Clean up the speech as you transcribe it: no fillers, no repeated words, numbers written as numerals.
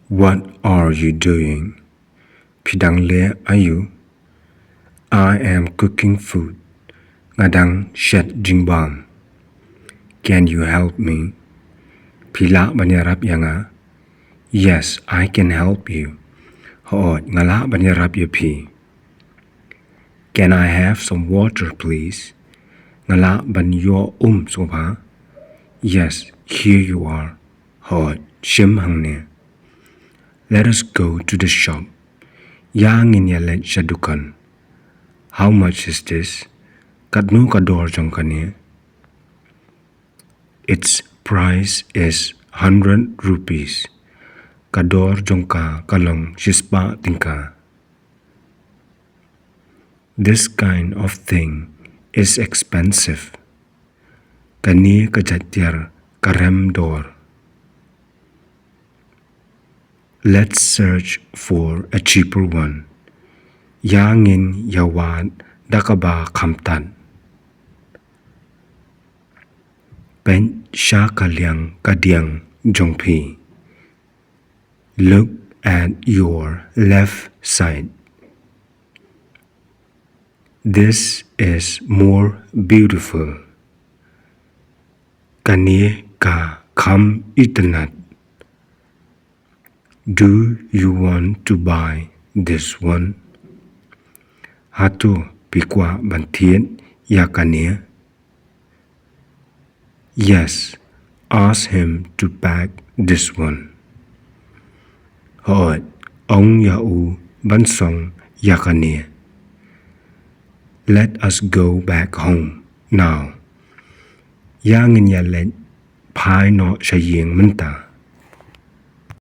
What are you doing? Pidang le ayu. I am cooking food. Ngadang shet jingbam. Can you help me? Pila banyarap yanga. Yes, I can help you. Hoot ngala banyarap yapi. Can I have some water, please? Ngala banyo soba. Yes, here you are. Hoot shim hangne. Let us go to the shop. Yang in yalet shadukan. How much is this? Kadnu kador jongkane. Its price is 100 rupees. Kador jongka kalong shispa tingka. This kind of thing is expensive. Kani kajatyar karem dor. Let's search for a cheaper one. Yangin yawad dakaba kamtan. Ben shakalyang kadyang jongpi. Look at your left side. This is more beautiful. Kani ka kam internet. Do you want to buy this one? Hatu pikwa bantien yakania. Yes, ask him to pack this one. Hoot ong yau bansong yakania. Let us go back home now. Yang in yalet pai no shaying menta.